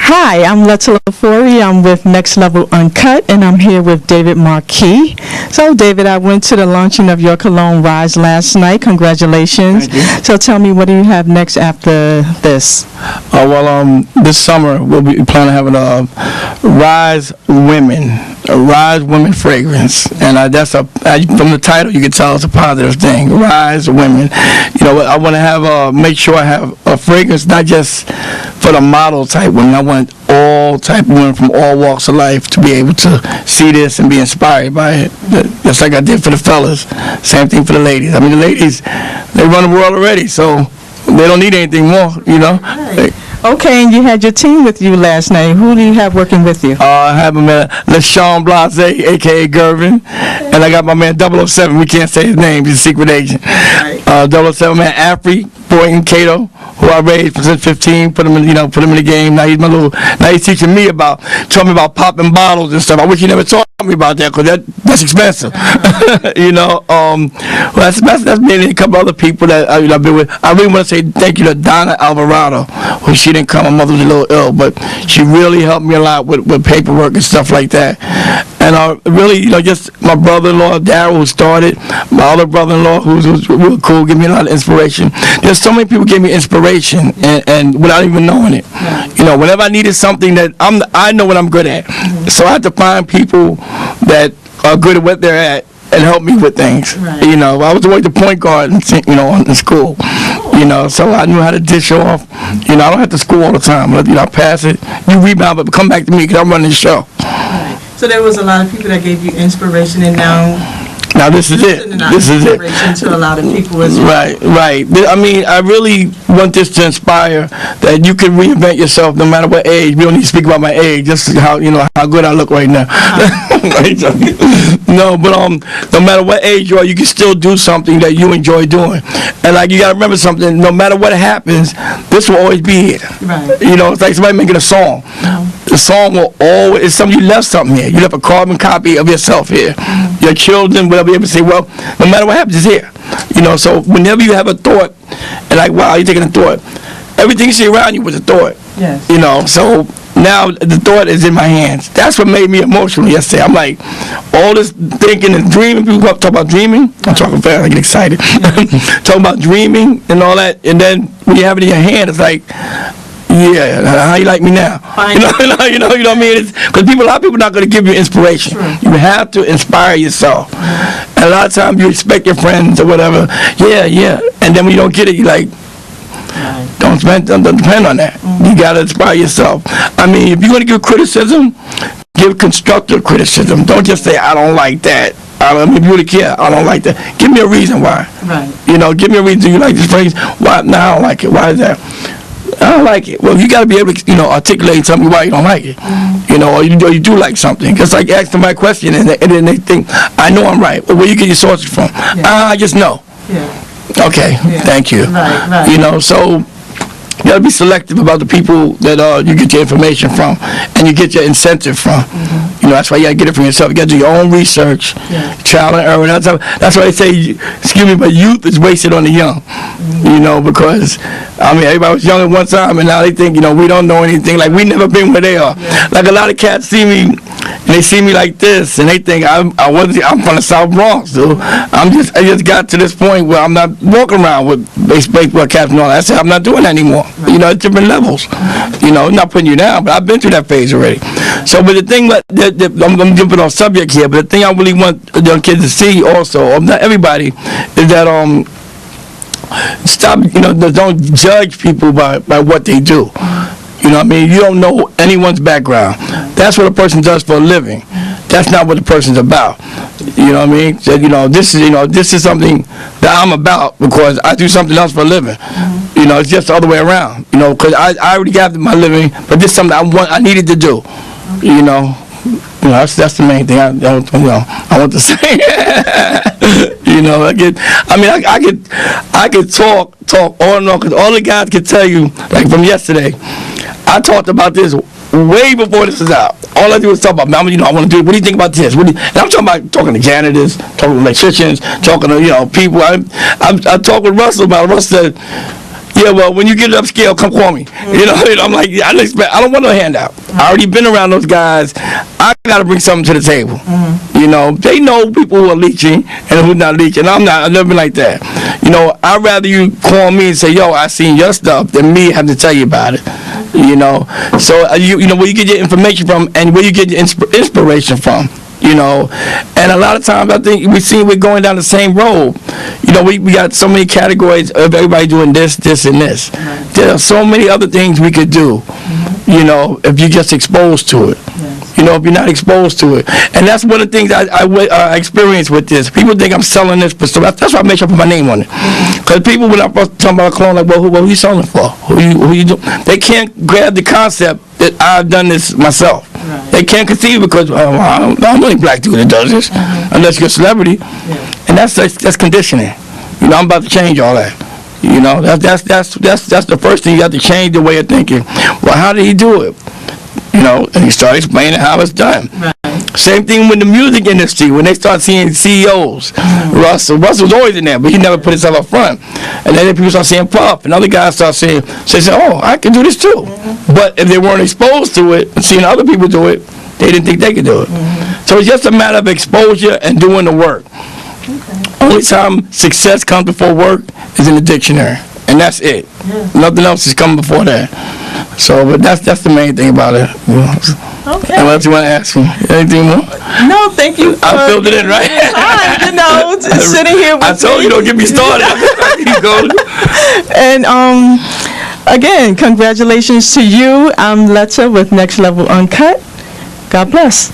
Hi, I'm Letta Laforey. I'm with Next Level Uncut, and I'm here with David Marquis. So, David, I went to the launching of your cologne Rise last night. Congratulations. Thank you. So, tell me, what do you have next after this? This summer we'll be planning on having a Rise Women fragrance, and from the title you can tell it's a positive thing. Rise Women. You know, I want to make sure I have a fragrance not just for the model type women. I want all type of women from all walks of life to be able to see this and be inspired by it. Just like I did for the fellas. Same thing for the ladies. I mean, the ladies, they run the world already, so they don't need anything more, you know. Right. Okay, and you had your team with you last night. Who do you have working with you? I have my man LaShawn Blase, a.k.a. Gervin, and I got my man 007. We can't say his name. He's a secret agent. Right. 007 man Afri, Boynton Cato, who I raised since 15. Put him in the game. Now he's teaching me taught me about popping bottles and stuff. I wish he never taught me about that because that's expensive. You know. That's me and a couple other people that I've been with. I really want to say thank you to Donna Alvarado, who she didn't come. My mother was a little ill, but she really helped me a lot with paperwork and stuff like that. And really, you know, just my brother-in-law Darryl, who started, my other brother-in-law who's really cool, give me a lot of inspiration. There's so many people give me inspiration and without even knowing it. Right. You know, whenever I needed something that I know what I'm good at, so I have to find people that are good at what they're at and help me with things. Right. You know, I was always the point guard, in school. You know, so I knew how to dish off. You know, I don't have to school all the time. You know, I pass it, you rebound, but come back to me because I'm running the show. Right. So there was a lot of people that gave you inspiration, and now this is it. This is it. To a lot of people as well. Right. I mean, I really want this to inspire that you can reinvent yourself no matter what age. We don't need to speak about my age, just how good I look right now. No, but no matter what age you are, you can still do something that you enjoy doing. And like you gotta remember something. No matter what happens, this will always be here. Right. You know, it's like somebody making a song. The song will always. You left something here. You left a carbon copy of yourself here. Your children, whatever. You ever say, well, no matter what happens, it's here. You know, so whenever you have a thought, and like, wow, you're taking a thought, everything you see around you was a thought. Yes. You know, so now the thought is in my hands. That's what made me emotional yesterday. I'm like, all this thinking and dreaming. People talk about dreaming. I'm talking fast, I get excited. Talking about dreaming and all that, and then when you have it in your hand, it's like, yeah, how you like me now? You know what I mean? Because a lot of people are not going to give you inspiration. Sure. You have to inspire yourself. And a lot of times you expect your friends or whatever. Yeah. And then when you don't get it, you're like, don't depend on that. You got to inspire yourself. I mean, if you're going to give criticism, give constructive criticism. Don't just say, I don't like that. I mean, if you really care, I don't like that. Give me a reason why. Right. You know, give me a reason you like this phrase. Why? No, I don't like it. Why is that? I don't like it. Well, you got to be able to, articulate and tell me why you don't like it. You know, or you do like something. It's like asking my question, and then they think, I know I'm right. Well, where you get your sources from? Yeah. I just know. Yeah. Okay, yeah. Thank you. Right. You know, so you got to be selective about the people that you get your information from and you get your incentive from. You know, that's why you got to get it from yourself. You got to do your own research, trial and error. That's why they say, but youth is wasted on the young. You know, because, I mean, everybody was young at one time, and now they think, we don't know anything. Like, we never been where they are. Yeah. Like, a lot of cats see me, and they see me like this, and they think I'm from the South Bronx, dude. I just got to this point where I'm not walking around with baseball caps and all that. I said, I'm not doing that anymore. Right. You know, at different levels. You know, not putting you down, but I've been through that phase already. So, but the thing I'm jumping off subject here, but the thing I really want young kids to see also, not everybody, is that stop, don't judge people by what they do. You know what I mean? You don't know anyone's background. That's what a person does for a living. That's not what the person's about. You know what I mean? So, this is something that I'm about because I do something else for a living. You know, it's just the other way around. You know, because I already got my living, but this is something I needed to do. You know, that's the main thing I want to say. I could talk on and on because all the guys can tell you, like from yesterday, I talked about this way before this is out. All I do is talk about, I want to do it. What do you think about this? And I'm talking to janitors, talking to electricians, talking to, people. I talked with Russell about it. Russell said, Yeah, well, when you get it upscale, come call me. You know, I'm like, I don't want no handout. I already been around those guys. I got to bring something to the table. You know, they know people who are leeching and who's not leeching. I'm not. I've never been like that. You know, I'd rather you call me and say, yo, I seen your stuff, than me have to tell you about it. You know, so you know where you get your information from and where you get your inspiration from. You know, and a lot of times I think we're going down the same road. You know, we got so many categories of everybody doing this, and this. There are so many other things we could do. You know, if you're just exposed to it. You know, if you're not exposed to it. And that's one of the things I experienced with this. People think I'm selling this, but that's why I make sure I put my name on it. Because people, when I'm talking about a clone, like, well, who are you selling for? Who you doing? They can't grab the concept that I've done this myself. Right. They can't conceive because I'm the only black dude that does this, unless you're a celebrity. And that's conditioning. You know, I'm about to change all that. You know, that's the first thing. You have to change the way of thinking. Well, how did he do it? You know, and he started explaining how it's done. Right. Same thing with the music industry. When they start seeing CEOs, Russell was always in there, but he never put himself up front. And then people start saying Puff, and other guys start saying, oh, I can do this too. But if they weren't exposed to it and seeing other people do it, they didn't think they could do it. So it's just a matter of exposure and doing the work. Only time success comes before work is in the dictionary, and that's it. Nothing else is coming before that. So, but that's the main thing about it. Okay. And what else you want to ask me? Anything more? No, thank you. I filled it in, right? You know, sitting here with I told you, don't get me started. And again, congratulations to you. I'm Letta with Next Level Uncut. God bless.